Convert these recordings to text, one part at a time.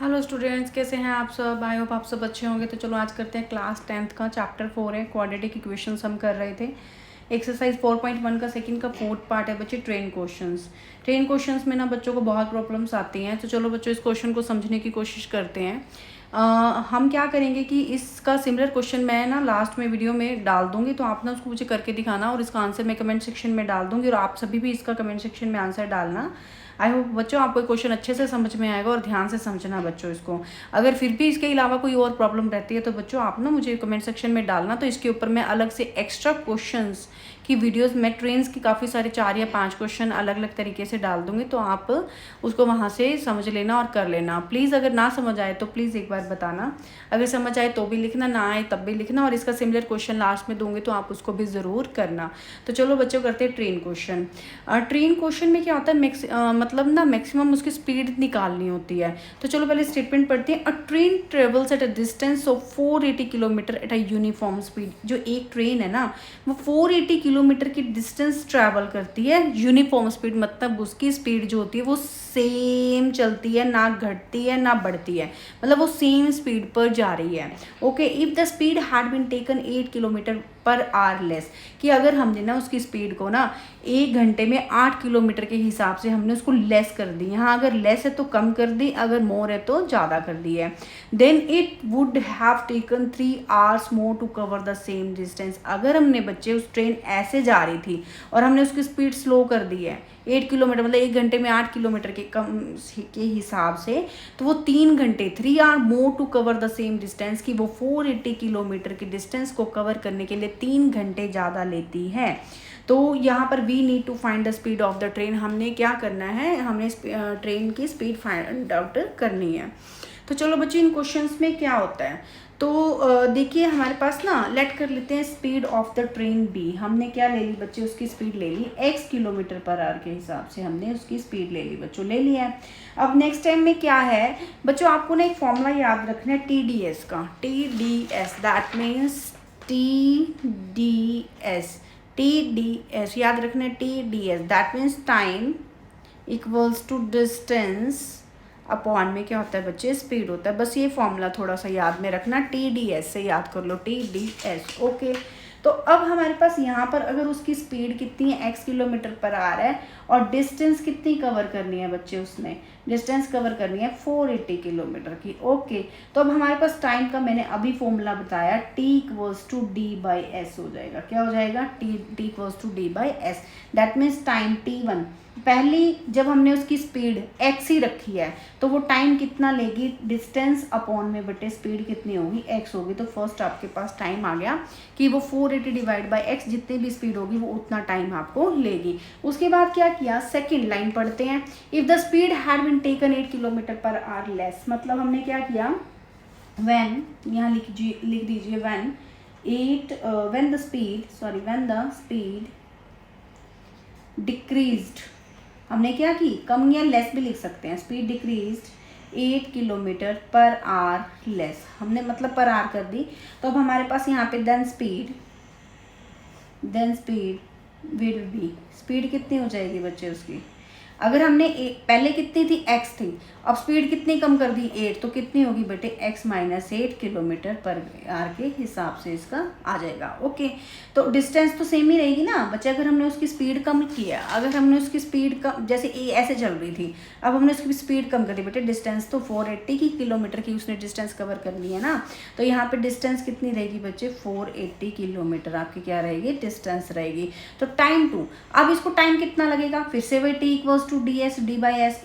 Hello students, कैसे हैं आप सब। आई होप आप सब अच्छे होंगे। तो चलो आज करते हैं क्लास 10th का चैप्टर 4 है क्वाड्रेटिक इक्वेशंस हम कर रहे थे। एक्सरसाइज 4.1 का सेकंड का फोर्थ पार्ट है बच्चे ट्रेन क्वेश्चंस। ट्रेन क्वेश्चंस में ना बच्चों को बहुत प्रॉब्लम्स आती हैं। तो चलो बच्चों इस क्वेश्चन को समझने की कोशिश करते हैं। हम क्या करेंगे कि इसका सिमिलर क्वेश्चन मैं ना लास्ट में वीडियो में डाल दूंगी, तो आप ना उसको मुझे करके दिखाना और इसका आंसर मैं कमेंट सेक्शन में डाल दूंगी और आप सभी भी इसका कमेंट सेक्शन में आंसर डालना। आई होप बच्चों आपको क्वेश्चन अच्छे से समझ में आएगा और ध्यान से समझना बच्चों इसको। अगर फिर भी इसके अलावा कोई और प्रॉब्लम रहती है तो बच्चों आप ना मुझे कमेंट सेक्शन में डालना, तो इसके ऊपर मैं अलग से एक्स्ट्रा क्वेश्चंस की वीडियोस मैं ट्रेन्स की काफ़ी सारे 4 या 5 क्वेश्चन अलग अलग तरीके से डाल दूंगी, तो आप उसको वहाँ से समझ लेना और कर लेना। प्लीज़ अगर ना समझ आए तो प्लीज़ एक बार बताना, अगर समझ आए तो भी लिखना, ना आए तब भी लिखना, और इसका सिमिलर क्वेश्चन लास्ट में दूंगी तो आप उसको भी ज़रूर करना। तो चलो बच्चों करते हैं ट्रेन क्वेश्चन। ट्रेन क्वेश्चन में क्या होता है, मतलब ना मैक्सिमम उसकी स्पीड निकालनी होती है। तो चलो पहले स्टेटमेंट पढ़ते हैं। अ train travels at a distance of 480 kilometre at a uniform speed. जो एक ट्रेन है ना वो 480 किलोमीटर की डिस्टेंस ट्रैवल करती है यूनिफॉर्म स्पीड, मतलब उसकी स्पीड जो होती है वो सेम चलती है, ना घटती है ना बढ़ती है, मतलब वो सेम स्पीड पर जा रही है। Okay, if the speed had been taken 8 kilometre per hour less, कि अगर हमने ना उसकी स्पीड को ना 1 घंटे में 8 किलोमीटर के हिसाब से हमने उसको लेस कर दी। यहाँ अगर लेस है तो कम कर दी, अगर मोर है तो ज़्यादा कर दी है। Then it would have taken 3 hours more to cover the same distance. अगर हमने बच्चे उस ट्रेन ऐसे जा रही थी और हमने उसकी स्पीड स्लो कर दी है 8 किलोमीटर, मतलब 1 घंटे में 8 किलोमीटर के कम के हिसाब से, तो वो 3 घंटे 3 hour more to cover the same distance, की वो 480 किलोमीटर की डिस्टेंस को कवर करने के लिए 3 घंटे ज़्यादा लेती है। तो यहाँ पर we need to find the speed of the train. हमने क्या करना है, हमने ट्रेन की स्पीड फाइंड आउट करनी है। तो चलो बच्चे इन क्वेश्चंस में क्या होता है, तो देखिए हमारे पास ना लेट कर लेते हैं speed of the train be. हमने क्या ले ली बच्चे, उसकी स्पीड ले ली x किलोमीटर पर आवर के हिसाब से हमने उसकी स्पीड ले ली बच्चों, ले लिया है। अब नेक्स्ट टाइम में क्या है बच्चों, आपको ना एक फॉर्मूला याद रखना है TDS का। TDS दैट मीन्स TDS याद रखना है। TDS that means time equals to distance upon में क्या होता है बच्चे, स्पीड होता है। बस ये फॉर्मूला थोड़ा सा याद में रखना, TDS से याद कर लो, TDS। ओके, तो अब हमारे पास यहाँ पर अगर उसकी स्पीड कितनी है, x किलोमीटर पर आ रहा है, और डिस्टेंस कितनी कवर करनी है बच्चे, उसने डिस्टेंस कवर करनी है 480 किलोमीटर की। ओके, तो अब हमारे पास टाइम का मैंने अभी फॉर्मूला बताया, T इक्वल्स टू D/S हो जाएगा। क्या हो जाएगा, T equals to D/S। That means time T1, पहली जब हमने उसकी स्पीड x ही रखी है तो वो टाइम कितना लेगी, डिस्टेंस अपॉन में बटे स्पीड कितनी होगी, x होगी। तो फर्स्ट आपके पास टाइम आ गया कि वो 480 डिवाइड बाई x, जितनी भी स्पीड होगी वो उतना टाइम आपको लेगी। उसके बाद क्या किया, सेकेंड लाइन पढ़ते हैं। If the speed had been taken 8 kilometre per hour less, मतलब हमने क्या किया, व्हेन, यहाँ लिख दीजिए व्हेन द स्पीड डिक्रीज्ड, हमने क्या की, कम या लेस भी लिख सकते हैं, speed decreased 8 kilometre per hour less, हमने मतलब पर आवर कर दी। तो अब हमारे पास यहाँ पे then speed will be, speed कितनी हो जाएगी बच्चे उसकी, अगर हमने पहले कितनी थी, x थी, अब स्पीड कितनी कम कर दी, 8, तो कितनी होगी बेटे, x minus 8 kilometre per hour के हिसाब से इसका आ जाएगा। ओके, तो डिस्टेंस तो सेम ही रहेगी ना बच्चे। अगर हमने उसकी स्पीड कम किया, अगर हमने उसकी स्पीड कम, जैसे ए ऐसे चल रही थी, अब हमने उसकी स्पीड कम कर दी बेटे, डिस्टेंस तो 480 की किलोमीटर की उसने डिस्टेंस कवर करनी है ना, तो यहाँ पर डिस्टेंस कितनी रहेगी बच्चे, 480 किलोमीटर आपकी क्या रहेगी, डिस्टेंस रहेगी। तो टाइम 2, अब इसको टाइम कितना लगेगा, फिर से वही T इक्वल्स टू D/S,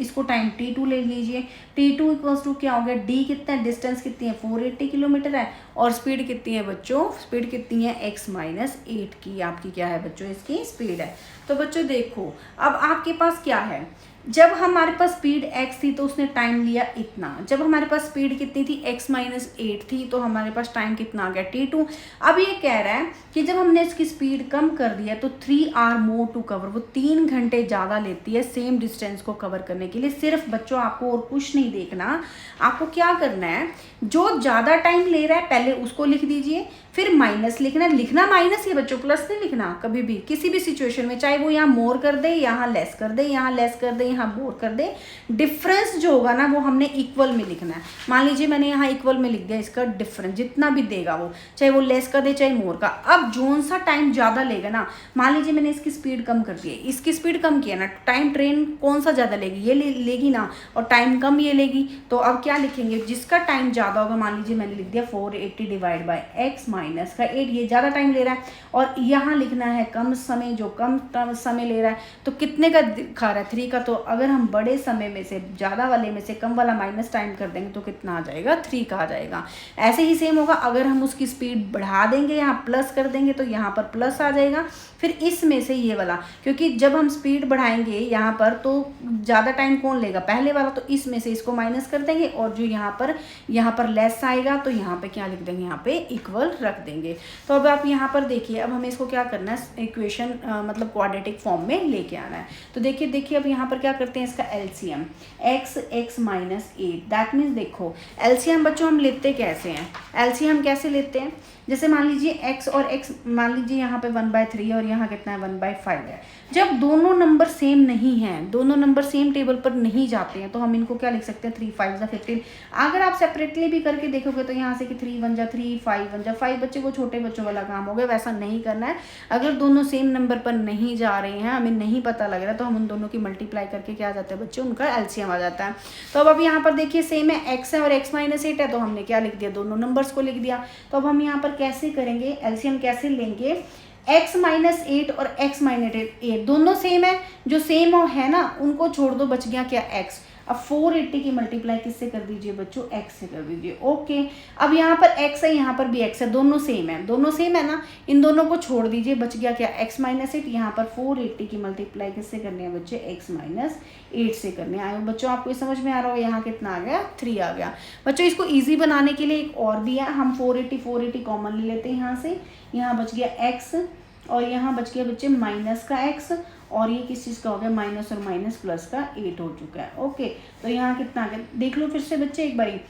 इसको टाइम T2 ले लीजिए। T2 इक्वल्स टू क्या हो गया, D कितना है, डिस्टेंस कितनी है, 480 किलोमीटर है, और स्पीड कितनी है बच्चों, स्पीड कितनी है, x माइनस 8 की आपकी क्या है बच्चों, इसकी स्पीड है। तो बच्चों देखो अब आपके पास क्या है, जब हमारे पास स्पीड x थी तो उसने टाइम लिया इतना, जब हमारे पास स्पीड कितनी थी, x माइनस 8 थी, तो हमारे पास टाइम कितना आ गया, T2। अब ये कह रहा है कि जब हमने इसकी स्पीड कम कर दिया तो 3 आवर मोर टू कवर, वो 3 घंटे ज़्यादा लेती है सेम डिस्टेंस को कवर करने के लिए। सिर्फ बच्चों आपको और कुछ नहीं देखना, आपको क्या करना है, जो ज़्यादा टाइम ले रहा है पहले उसको लिख दीजिए, फिर माइनस लिखना माइनस ही बच्चों, प्लस नहीं लिखना कभी भी किसी भी सिचुएशन में, चाहे वो यहाँ मोर कर दे, यहाँ लेस कर दे, यहाँ लेस कर दे, यहाँ बोर कर दे, डिफरेंस जो होगा ना वो हमने इक्वल में लिखना है। मान लीजिए मैंने यहाँ इक्वल में लिख दिया, इसका डिफरेंस जितना भी देगा वो, चाहे वो लेस का दे चाहे मोर का। अब जोन सा टाइम ज़्यादा लेगा ना, मान लीजिए मैंने इसकी स्पीड कम कर दी है, इसकी स्पीड कम किया ना, टाइम ट्रेन कौन सा ज़्यादा लेगी, ये लेगी ना, और टाइम कम ये लेगी। तो अब क्या लिखेंगे, जिसका टाइम ज़्यादा होगा, मान लीजिए मैंने लिख दिया 480 डिवाइड बाय x माइनस का 8, ये ज़्यादा टाइम ले रहा है। और यहाँ लिखना है कम समय, जो कम समय ले रहा है, तो कितने का दिखा रहा है, 3 का। तो अगर हम बड़े समय में से ज़्यादा वाले में से कम वाला माइनस टाइम कर देंगे तो कितना आ जाएगा, 3 का आ जाएगा। ऐसे ही सेम होगा, अगर हम उसकी स्पीड बढ़ा देंगे, यहाँ प्लस कर देंगे तो यहाँ पर प्लस आ जाएगा। फिर इसमें से ये वाला, क्योंकि जब हम स्पीड बढ़ाएंगे यहाँ पर तो ज़्यादा टाइम कौन लेगा, पहले वाला, तो इसमें से इसको माइनस कर देंगे, और जो यहाँ पर लेस आएगा तो यहाँ पे क्या लिख देंगे, यहाँ पे इक्वल रख देंगे। तो अब आप यहाँ पर देखिए, अब हमें इसको क्या करना है, इक्वेशन मतलब क्वाड्रेटिक फॉर्म में लेके आना है। तो देखिए अब यहाँ पर क्या करते हैं, इसका LCM x minus 8, that means देखो एलसीएम बच्चों हम लेते कैसे हैं, एलसीएम कैसे लेते हैं, जैसे मान लीजिए x और x, मान लीजिए यहाँ पे 1/3 और यहाँ कितना है 1/5 है। जब दोनों नंबर सेम नहीं हैं, दोनों नंबर सेम टेबल पर नहीं जाते हैं, तो हम इनको क्या लिख सकते हैं, 3 5 जा 15। अगर आप सेपरेटली भी करके देखोगे तो यहाँ से कि 3 1 जा 3 5 1 जा 5, बच्चे को छोटे बच्चों वाला काम हो गया, वैसा नहीं करना है। अगर दोनों सेम नंबर पर नहीं जा रहे हैं, हमें नहीं पता लग रहा है, तो हम उन दोनों की मल्टीप्लाई करके क्या आ जाता है बच्चे, उनका एलसीएम आ जाता है। तो अब यहाँ पर देखिए सेम है, x है और x माइनस 8 है, तो हमने क्या लिख दिया, दोनों नंबर्स को लिख दिया। तो अब हम यहाँ पर कैसे करेंगे, एलसीएम कैसे लेंगे, x माइनस 8 और x माइनस 8 दोनों सेम है, जो सेम है ना उनको छोड़ दो, बच गया क्या, x। अब 480 की मल्टीप्लाई किससे कर दीजिए बच्चों, x से कर दीजिए। ओके, अब यहाँ पर x है, यहाँ पर भी x है, दोनों सेम है, दोनों सेम है ना, इन दोनों को छोड़ दीजिए, बच गया क्या, x माइनस 8। यहाँ पर 480 की मल्टीप्लाई किससे करनी है बच्चे, x माइनस 8 से करनी है। आए बच्चों, आपको ये समझ में आ रहा होगा, यहाँ कितना आ गया, 3 आ गया। बच्चों इसको ईजी बनाने के लिए एक और भी है, हम 480 कॉमन ले लेते हैं यहाँ से, यहाँ बच गया x और यहाँ बच गया बच्चे माइनस का x, और ये किस चीज़ का हो गया, माइनस और माइनस प्लस का 8 हो चुका है। ओके, तो यहाँ कितना आ गया, देख लो फिर से बच्चे एक बारी,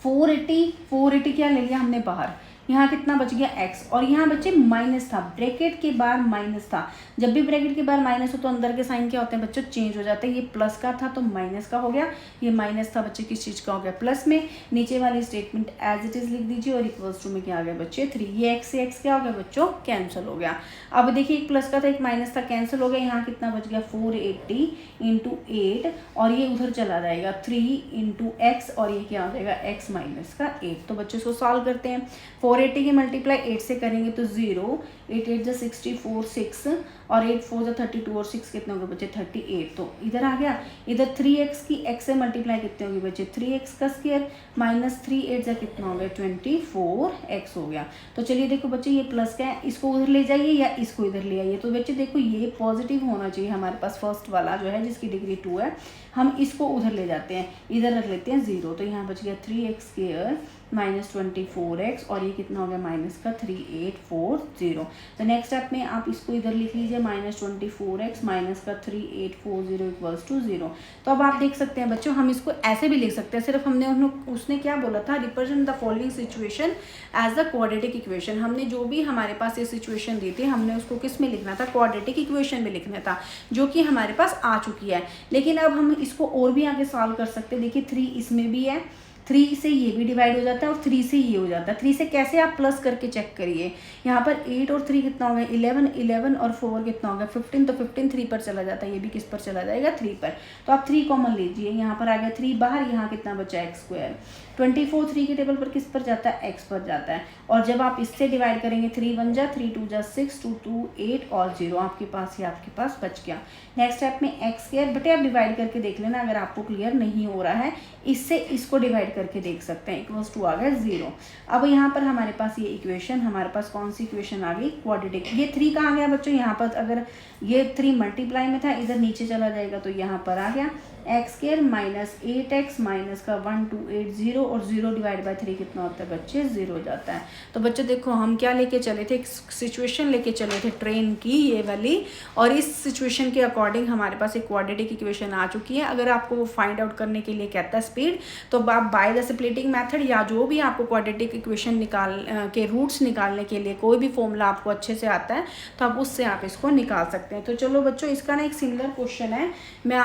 480 क्या ले लिया हमने बाहर, यहाँ कितना बच गया x, और यहाँ बच्चे माइनस था, ब्रैकेट के बाहर माइनस था। जब भी ब्रैकेट के बाहर माइनस हो तो अंदर के साइन क्या होते हैं बच्चों, चेंज हो जाते हैं। ये प्लस का था तो माइनस का हो गया, ये माइनस था बच्चे किस चीज़ का हो गया, प्लस में। नीचे वाली स्टेटमेंट एज इट इज़ लिख दीजिए, और इक्वल्स टू में क्या आ गया बच्चे, 3। ये x से x क्या हो गया बच्चों, कैंसिल हो गया। अब देखिए एक प्लस का था एक माइनस था, कैंसिल हो गया। यहाँ कितना बच गया, 480 इंटू 8, और ये उधर चला जाएगा 3 इंटू एक्स, और ये क्या हो जाएगा, x माइनस का 8। तो बच्चों इसको सॉल्व करते हैं, 480 की मल्टीप्लाई 8 से करेंगे तो 0, 8 8 जा 64 6, और 8 4 जा 32, और 6 कितने होंगे बच्चे 38। तो इधर आ गया, इधर 3x की x से मल्टीप्लाई कितने होंगे बच्चे, 3x का स्क्वायर माइनस 3 8 जा कितना हो गया, 24x हो गया। तो चलिए देखो बच्चे ये प्लस का है, इसको उधर ले जाइए या इसको इधर ले आइए। तो बच्चे देखो ये पॉजिटिव होना चाहिए हमारे पास, फर्स्ट वाला जो है जिसकी डिग्री 2 है, हम इसको उधर ले जाते हैं, इधर रख लेते हैं 0। तो यहाँ बच गया 3x स्क्वायर माइनस 24x, और ये कितना हो गया माइनस का 3840। तो नेक्स्ट स्टेप में आप इसको इधर लिख लीजिए, माइनस 24x माइनस का 3840 इक्वल्स टू 0। तो अब आप देख सकते हैं बच्चों, हम इसको ऐसे भी लिख सकते हैं, सिर्फ हमने उसने क्या बोला था, represent the following situation as the quadratic equation. हमने जो भी हमारे पास ये सिचुएशन दी थी, हमने उसको किस में लिखना था, क्वाड्रेटिक इक्वेशन में लिखना था, जो कि हमारे पास आ चुकी है। लेकिन अब हम इसको और भी आगे सॉल्व कर सकते हैं। देखिए 3 इसमें भी है, 3 से ये भी डिवाइड हो जाता है, और 3 से ये हो जाता है। 3 से कैसे आप प्लस करके चेक करिए, यहाँ पर 8 और 3 कितना हो गया, 11 11 और 4 कितना हो गया 15। तो 15 3 पर चला जाता है, ये भी किस पर चला जाएगा, 3 पर। तो आप 3 कॉमन लीजिए, यहाँ पर आ गया 3 बाहर, यहाँ कितना बचा x स्क्वायर। 24 3 के टेबल पर किस पर जाता है, x पर जाता है। और जब आप इससे डिवाइड करेंगे, 3 1 जा 3 2 जा 6 2 2 8 और 0 आपके पास बच गया। नेक्स्ट स्टेप में x स्क्वायर, बटे आप डिवाइड करके देख लेना अगर आपको क्लियर नहीं हो रहा है, इससे इसको डिवाइड करके देख सकते हैं, इक्वल्स टू आ गया 0। अब यहाँ पर हमारे पास ये इक्वेशन, हमारे पास कौन सी इक्वेशन आ गई, क्वाड्रेटिक। ये 3 कहाँ गया बच्चों, यहाँ पर अगर ये 3 मल्टीप्लाई में था, इधर नीचे चला जाएगा तो यहाँ पर आ गया x square minus 8x minus का 1280 और 0/3 कितना होता है बच्चे, 0 हो जाता है। तो बच्चे देखो हम क्या लेके चले थे, एक सिचुएशन लेके चले थे ट्रेन की ये वाली, और इस सिचुएशन के अकॉर्डिंग हमारे पास एक क्वाड्रेटिक इक्वेशन आ चुकी है। अगर आपको वो फाइंड आउट करने के लिए कहता है स्पीड, तो आप बाय द स्प्लिटिंग मेथड या जो भी आपको क्वाड्रेटिक इक्वेशन निकाल के रूट्स निकालने के लिए कोई भी फॉर्मूला आपको अच्छे से आता है तो आप उससे आप इसको निकाल सकते हैं। तो चलो बच्चों, इसका ना एक सिमिलर क्वेश्चन है, मैं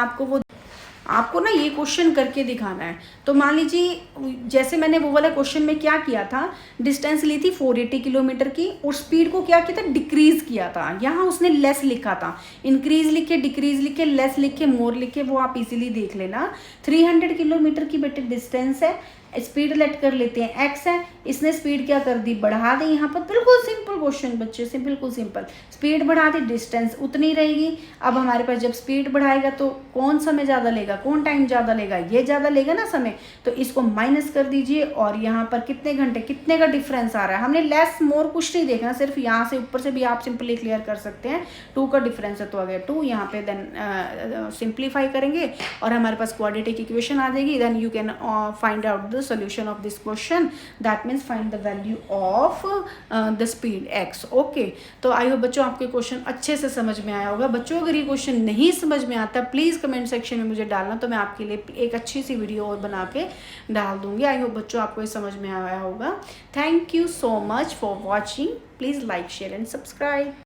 आपको ना ये क्वेश्चन करके दिखाना है। तो मान लीजिए जैसे मैंने वो वाला क्वेश्चन में क्या किया था, डिस्टेंस ली थी 480 किलोमीटर की और स्पीड को क्या किया था, डिक्रीज किया था। यहाँ उसने लेस लिखा था, इंक्रीज लिख के, डिक्रीज लिख के, लेस लिख के, मोर लिख के, वो आप इजीली देख लेना। 300 किलोमीटर की बेटे डिस्टेंस है, स्पीड लेट कर लेते हैं एक्स है, इसने स्पीड क्या कर दी, बढ़ा दी। यहाँ पर बिल्कुल सिंपल क्वेश्चन बच्चे से, बिल्कुल सिंपल, स्पीड बढ़ा दी, डिस्टेंस उतनी रहेगी। अब हमारे पास जब स्पीड बढ़ाएगा तो कौन समय ज़्यादा लेगा, कौन टाइम ज़्यादा लेगा, ये ज़्यादा लेगा ना समय। तो इसको माइनस कर दीजिए और यहाँ पर कितने घंटे, कितने का डिफरेंस आ रहा है। हमने लेस मोर कुछ नहीं देखना, सिर्फ यहाँ से ऊपर से भी आप सिंपली क्लियर कर सकते हैं। 2 का डिफरेंस है तो आ गया 2, यहाँ पे देन सिंप्लीफाई करेंगे और हमारे पास क्वाड्रेटिक इक्वेशन आ जाएगी। Then you can find out the solution of this question, that means find the value of the speed x। Okay, तो आई होप बच्चों आपके क्वेश्चन अच्छे से समझ में आया होगा। बच्चों अगर ये क्वेश्चन नहीं समझ में आता प्लीज़ कमेंट सेक्शन में मुझे डालना, तो मैं आपके लिए एक अच्छी सी वीडियो और बना के डाल दूंगी। आई होप बच्चों आपको ये समझ में आया होगा। Thank you so much for watching, please like share and subscribe.